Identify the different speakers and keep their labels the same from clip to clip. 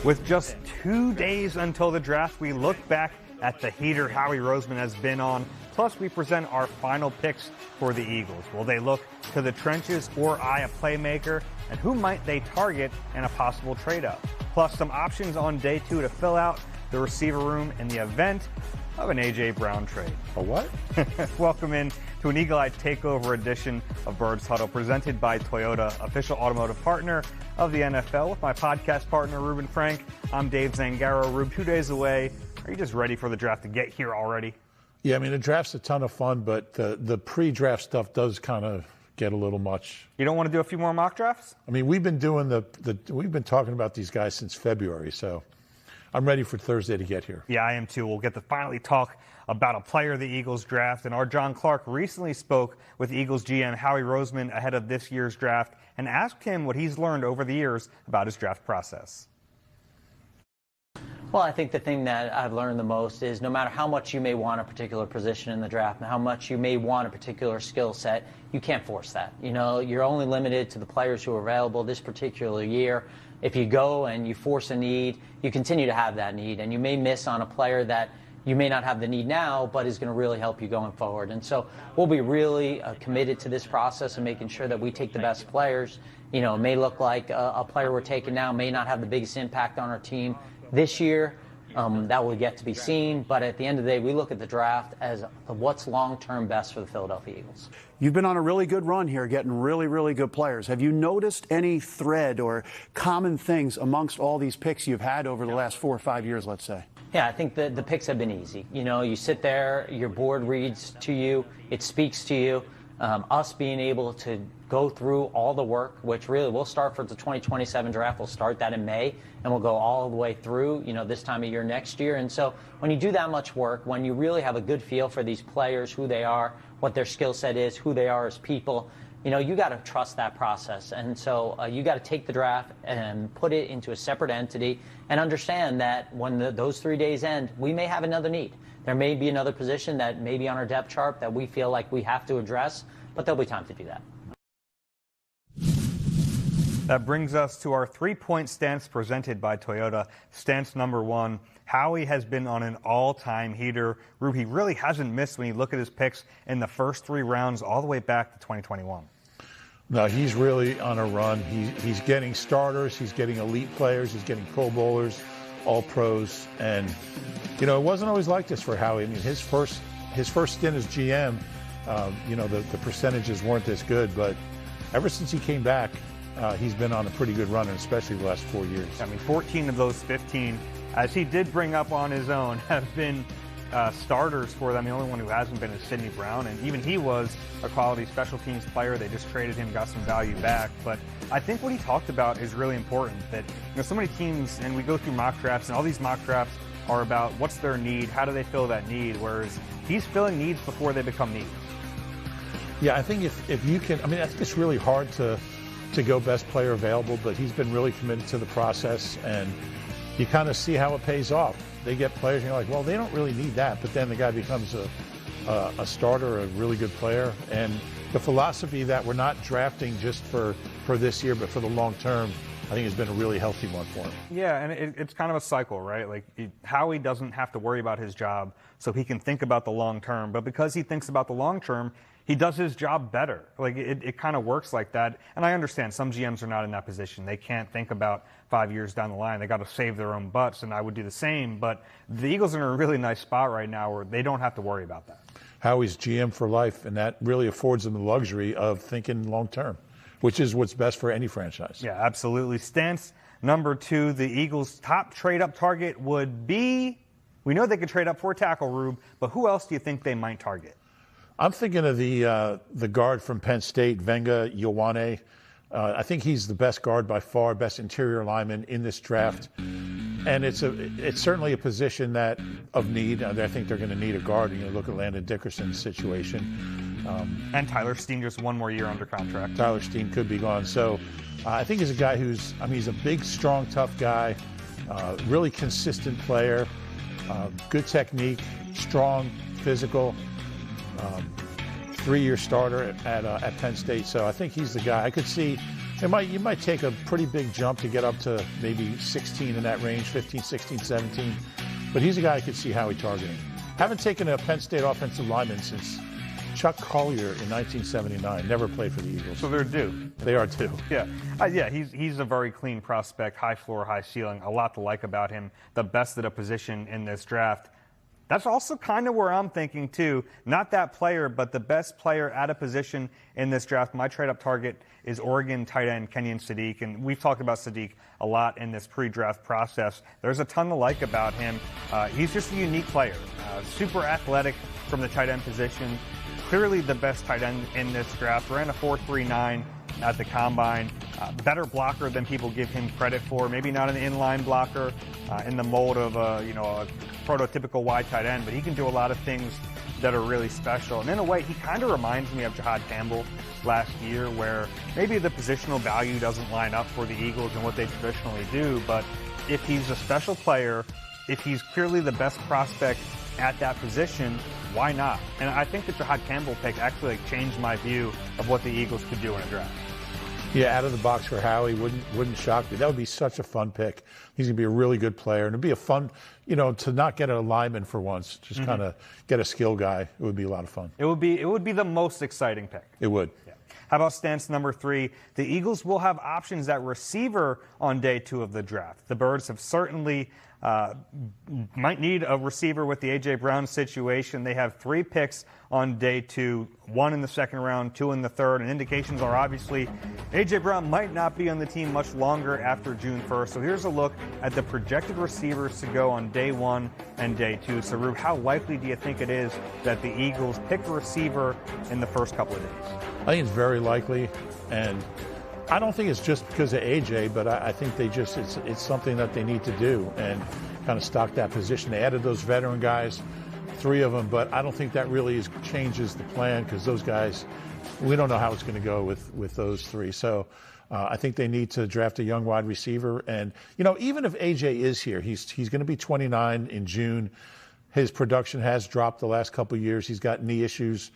Speaker 1: With just 2 days until the draft, we look back at the heater Howie Roseman has been on. Plus, we present our final picks for the Eagles. Will they look to the trenches or eye a playmaker? And who might they target in a possible trade-up? Plus, some options on day 2 to fill out the receiver room in the event of an A.J. Brown trade.
Speaker 2: A what?
Speaker 1: Welcome in to an Eagle-Eye Takeover edition of Birds Huddle, presented by Toyota, official automotive partner of the NFL. With my podcast partner, Ruben Frank, I'm Dave Zangaro. Rube, 2 days away. Are you just ready for the draft to get here already?
Speaker 2: Yeah, I mean, the draft's a ton of fun, but the pre-draft stuff does kind of get a little much.
Speaker 1: You don't want to do a few more mock drafts?
Speaker 2: I mean, we've been doing we've been talking about these guys since February, so I'm ready for Thursday to get here.
Speaker 1: Yeah, I am too. We'll get to finally talk about a player the Eagles draft. And our John Clark recently spoke with Eagles GM Howie Roseman ahead of this year's draft and asked him what he's learned over the years about his draft process.
Speaker 3: Well, I think the thing that I've learned the most is no matter how much you may want a particular position in the draft and how much you may want a particular skill set, you can't force that. You know, you're only limited to the players who are available this particular year. If you go and you force a need, you continue to have that need, and you may miss on a player that you may not have the need now, but is going to really help you going forward. And so we'll be really committed to this process and making sure that we take the best players. You know, it may look like a player we're taking now may not have the biggest impact on our team this year. That will yet to be seen. But at the end of the day, we look at the draft as what's long-term best for the Philadelphia Eagles.
Speaker 4: You've been on a really good run here, getting really, really good players. Have you noticed any thread or common things amongst all these picks you've had over the last 4 or 5 years, let's say?
Speaker 3: Yeah, I think the picks have been easy. You know, you sit there, your board reads to you, it speaks to you. Us being able to go through all the work, which really we'll start for the 2027 draft. We'll start that in May, and we'll go all the way through, you know, this time of year next year. And so when you do that much work, when you really have a good feel for these players, who they are, what their skill set is, who they are as people, you know, you got to trust that process. And so you got to take the draft and put it into a separate entity and understand that when those 3 days end, we may have another need. There may be another position that may be on our depth chart that we feel like we have to address, but there'll be time to do that.
Speaker 1: That brings us to our 3-point stance presented by Toyota. Stance number 1, Howie has been on an all-time heater. Rube, he really hasn't missed when you look at his picks in the first 3 rounds all the way back to 2021.
Speaker 2: No, he's really on a run. He's getting starters, he's getting elite players, he's getting Pro Bowlers, all pros. And, you know, it wasn't always like this for Howie. I mean, his first stint as GM, you know, the percentages weren't this good, but ever since he came back, he's been on a pretty good run, and especially the last 4 years.
Speaker 1: I mean, 14 of those 15, as he did bring up on his own, have been starters for them. The only one who hasn't been is Sidney Brown, and even he was a quality special teams player. They just traded him, got some value back. But I think what he talked about is really important, that, you know, so many teams, and we go through mock drafts, and all these mock drafts are about what's their need, how do they fill that need, whereas he's filling needs before they become needs.
Speaker 2: Yeah, I think if you can, I mean, I think it's really hard to go best player available, but he's been really committed to the process, and you kind of see how it pays off. They get players, and you're like, well, they don't really need that, but then the guy becomes a starter, a really good player. And the philosophy that we're not drafting just for this year, but for the long term, I think has been a really healthy one for him.
Speaker 1: Yeah, and it's kind of a cycle, right? Like, Howie doesn't have to worry about his job, so he can think about the long term. But because he thinks about the long term, he does his job better. Like, it kind of works like that. And I understand some GMs are not in that position. They can't think about 5 years down the line. They got to save their own butts, and I would do the same. But the Eagles are in a really nice spot right now where they don't have to worry about that.
Speaker 2: Howie's GM for life, and that really affords them the luxury of thinking long term, which is what's best for any franchise.
Speaker 1: Yeah, absolutely. Stance number 2, the Eagles' top trade-up target would be, we know they could trade up for a tackle, Rube, but who else do you think they might target?
Speaker 2: I'm thinking of the guard from Penn State, Venga Ioane. I think he's the best guard by far, best interior lineman in this draft. And it's certainly a position that of need. I think they're going to need a guard. You know, look at Landon Dickerson's situation.
Speaker 1: And Tyler Steen just 1 more year under contract.
Speaker 2: Tyler Steen could be gone. So I think he's a guy who's, I mean, he's a big, strong, tough guy, really consistent player, good technique, strong, physical. 3-year starter at Penn State. So I think he's the guy. I could see You might take a pretty big jump to get up to maybe 16 in that range, 15, 16, 17. But he's a guy I could see Howie targeting. Haven't taken a Penn State offensive lineman since Chuck Collier in 1979. Never played for the Eagles.
Speaker 1: So they're due.
Speaker 2: They are too.
Speaker 1: Yeah, he's a very clean prospect, high floor, high ceiling. A lot to like about him. The best at a position in this draft. That's also kind of where I'm thinking, too. Not that player, but the best player at a position in this draft. My trade-up target is Oregon tight end Kenyon Sadiq, and we've talked about Sadiq a lot in this pre-draft process. There's a ton to like about him. He's just a unique player. Super athletic from the tight end position. Clearly the best tight end in this draft. Ran a 4.39 at the combine. Better blocker than people give him credit for. Maybe not an inline blocker in the mold of a prototypical wide tight end, but he can do a lot of things that are really special. And in a way, he kind of reminds me of Jahad Campbell last year, where maybe the positional value doesn't line up for the Eagles and what they traditionally do, but if he's a special player, if he's clearly the best prospect at that position, why not? And I think the Jahad Campbell pick actually changed my view of what the Eagles could do in a draft.
Speaker 2: Yeah, out of the box for Howie wouldn't shock me. That would be such a fun pick. He's going to be a really good player. And it'd be a fun, to not get a lineman for once, just kind of get a skill guy. It would be a lot of fun.
Speaker 1: It would be the most exciting pick.
Speaker 2: It would.
Speaker 1: Yeah. How about stance number 3? The Eagles will have options at receiver on day 2 of the draft. The Birds have certainly might need a receiver with the A.J. Brown situation. They have 3 picks on day 2, 1 in the second round, 2 in the third, and indications are obviously A.J. Brown might not be on the team much longer after June 1st. So here's a look at the projected receivers to go on day 1 and day 2. So, Rube, how likely do you think it is that the Eagles pick a receiver in the first couple of days?
Speaker 2: I think it's very likely, and I don't think it's just because of AJ, but I think it's something that they need to do and kind of stock that position. They added those veteran guys, 3 of them, but I don't think that really changes the plan, because those guys, we don't know how it's going to go with those 3. So I think they need to draft a young wide receiver. And, even if AJ is here, he's going to be 29 in June. His production has dropped the last couple of years. He's got knee issues.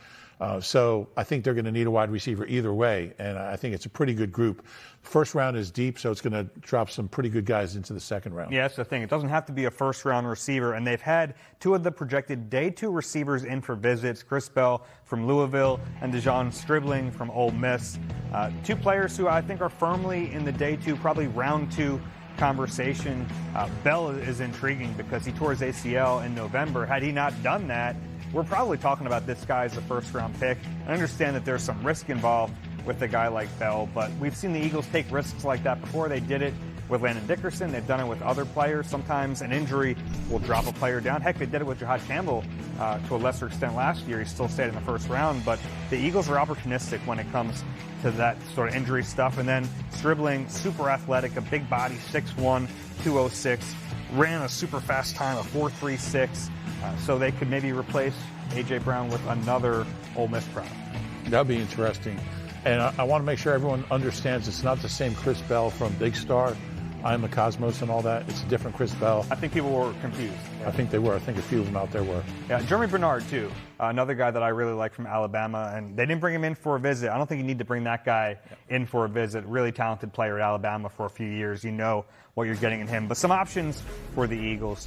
Speaker 2: So I think they're going to need a wide receiver either way, and I think it's a pretty good group. First round is deep, so it's going to drop some pretty good guys into the second round.
Speaker 1: Yeah, that's the thing. It doesn't have to be a first-round receiver, and they've had 2 of the projected day 2 receivers in for visits, Chris Bell from Louisville and Dejon Stribling from Ole Miss. 2 players who I think are firmly in the day 2, probably round 2 conversation. Bell is intriguing because he tore his ACL in November. Had he not done that, we're probably talking about this guy as a first-round pick. I understand that there's some risk involved with a guy like Bell, but we've seen the Eagles take risks like that before. They did it with Landon Dickerson. They've done it with other players. Sometimes an injury will drop a player down. Heck, they did it with Jahad Campbell to a lesser extent last year. He still stayed in the first round, but the Eagles are opportunistic when it comes to that sort of injury stuff. And then Stribling, super athletic, a big body, 6'1", 206, ran a super fast time of 4.36. So they could maybe replace A.J. Brown with another Ole Miss product.
Speaker 2: That would be interesting. And I want to make sure everyone understands it's not the same Chris Bell from Big Star, I Am the Cosmos and all that. It's a different Chris Bell.
Speaker 1: I think people were confused. Yeah.
Speaker 2: I think they were. I think a few of them out there were.
Speaker 1: Yeah, Jeremy Bernard, too. Another guy that I really like from Alabama. And they didn't bring him in for a visit. I don't think you need to bring that guy in for a visit. Really talented player at Alabama for a few years. You know what you're getting in him. But some options for the Eagles.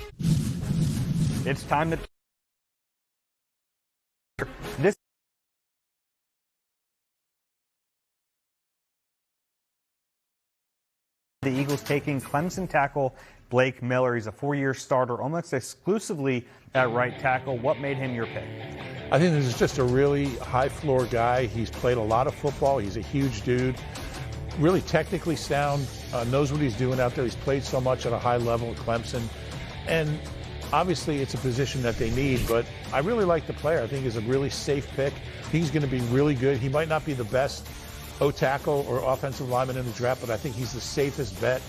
Speaker 1: It's time to... This the Eagles taking Clemson tackle Blake Miller. He's a 4-year starter, almost exclusively at right tackle. What made him your pick?
Speaker 2: I think this is just a really high-floor guy. He's played a lot of football. He's a huge dude. Really technically sound, knows what he's doing out there. He's played so much at a high level at Clemson. And obviously, it's a position that they need, but I really like the player. I think he's a really safe pick. He's going to be really good. He might not be the best O-tackle or offensive lineman in the draft, but I think he's the safest bet.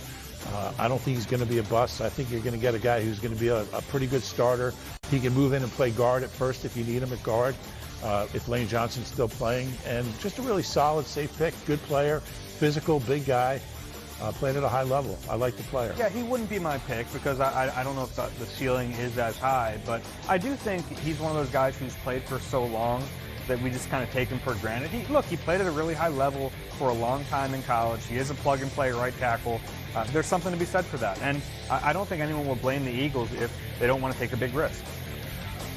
Speaker 2: I don't think he's going to be a bust. I think you're going to get a guy who's going to be a pretty good starter. He can move in and play guard at first if you need him at guard, if Lane Johnson's still playing. And just a really solid, safe pick, good player, physical, big guy. Playing at a high level. I like the player.
Speaker 1: Yeah, he wouldn't be my pick because I don't know if the ceiling is as high, but I do think he's one of those guys who's played for so long that we just kind of take him for granted. He played at a really high level for a long time in college. He is a plug-and-play right tackle. There's something to be said for that. And I don't think anyone will blame the Eagles if they don't want to take a big risk.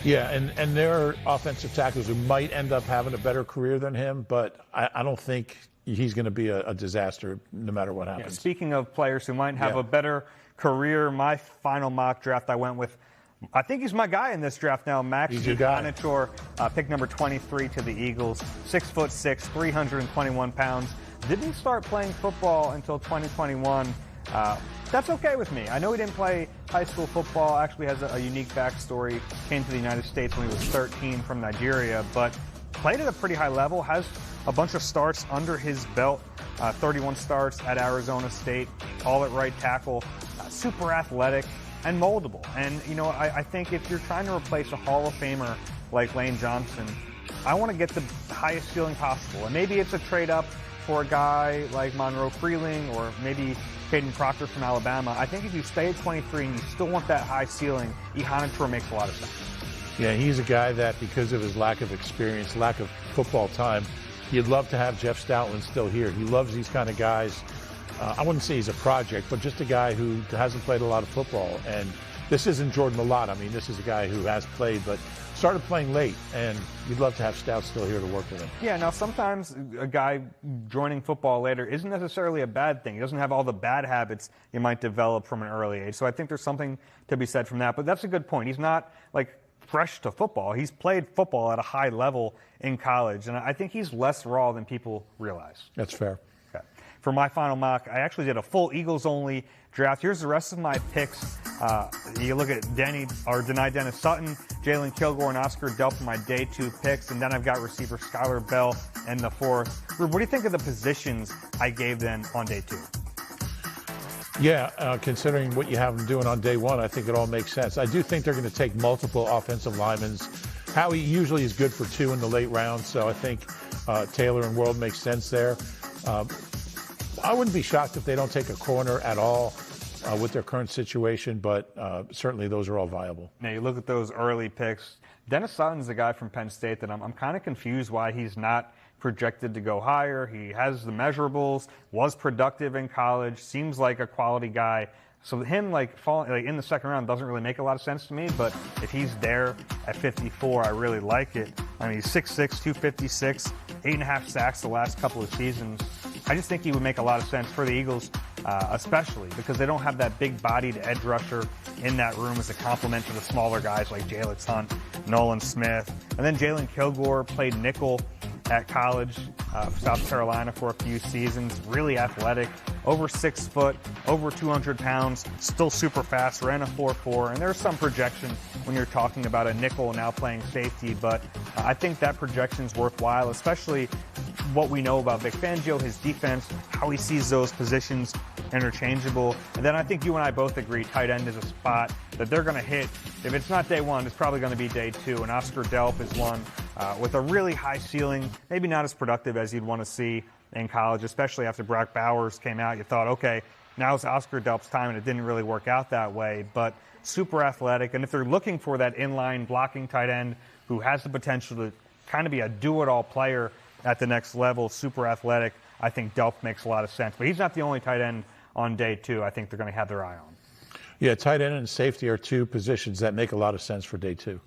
Speaker 2: Yeah, and there are offensive tackles who might end up having a better career than him, but I don't think he's going to be a disaster no matter what happens.
Speaker 1: Yeah, speaking of players who might have a better career, my final mock draft I went with, I think he's my guy in this draft now, Max Ikhanator, pick number 23 to the Eagles, 6'6", 321 pounds. Didn't start playing football until 2021. That's okay with me. I know he didn't play high school football, actually has a unique backstory, came to the United States when he was 13 from Nigeria, but played at a pretty high level, has a bunch of starts under his belt, 31 starts at Arizona State, all at right tackle, super athletic and moldable. And, you know, I think if you're trying to replace a Hall of Famer like Lane Johnson, I want to get the highest ceiling possible. And maybe it's a trade up for a guy like Monroe Freeling or maybe Caden Proctor from Alabama. I think if you stay at 23 and you still want that high ceiling, Ikhanator makes a lot of sense.
Speaker 2: Yeah, he's a guy that because of his lack of experience, lack of football time, he'd love to have Jeff Stoutland still here. He loves these kind of guys. I wouldn't say he's a project, but just a guy who hasn't played a lot of football. And this isn't Jordan Malott. I mean, this is a guy who has played, but started playing late, and you'd love to have Stout still here to work with him.
Speaker 1: Yeah, now sometimes a guy joining football later isn't necessarily a bad thing. He doesn't have all the bad habits you might develop from an early age. So I think there's something to be said from that. But that's a good point. He's not like fresh to football. He's played football at a high level in college, and I think he's less raw than people realize.
Speaker 2: That's fair.
Speaker 1: Okay. For my final mock, I actually did a full Eagles-only draft. Here's the rest of my picks. You look at Deni Dennis Sutton, Jalen Kilgore, and Oscar Delp for my day 2 picks, and then I've got receiver Skylar Bell in the 4th. What do you think of the positions I gave them on day 2?
Speaker 2: Yeah, considering what you have them doing on day 1, I think it all makes sense. I do think they're going to take multiple offensive linemen. Howie usually is good for 2 in the late rounds, so I think Taylor and World makes sense there. I wouldn't be shocked if they don't take a corner at all with their current situation, but certainly those are all viable.
Speaker 1: Now, you look at those early picks. Dennis Sutton's the guy from Penn State that I'm kind of confused why he's not projected to go higher. He has the measurables, was productive in college, seems like a quality guy. So him falling in the second round doesn't really make a lot of sense to me, but if he's there at 54, I really like it. I mean, he's 6'6", 256, 8.5 sacks the last couple of seasons. I just think he would make a lot of sense for the Eagles, especially because they don't have that big-bodied edge rusher in that room as a complement to the smaller guys like Jalen Hunt, Nolan Smith. And then Jalen Kilgore played nickel at college, South Carolina for a few seasons, really athletic, over 6 foot, over 200 pounds, still super fast, ran a 4.4, and there's some projection when you're talking about a nickel now playing safety, but I think that projection's worthwhile, especially what we know about Vic Fangio, his defense, how he sees those positions interchangeable. And then I think you and I both agree tight end is a spot that they're going to hit. If it's not day 1, it's probably going to be day 2, and Oscar Delp is one with a really high ceiling, maybe not as productive as you'd want to see in college, especially after Brock Bowers came out. You thought, okay, now's Oscar Delp's time, and it didn't really work out that way, but super athletic. And if they're looking for that inline blocking tight end who has the potential to kind of be a do-it-all player at the next level, super athletic, I think Delp makes a lot of sense. But he's not the only tight end on day 2 I think they're going to have their eye on.
Speaker 2: Yeah, tight end and safety are 2 positions that make a lot of sense for day 2.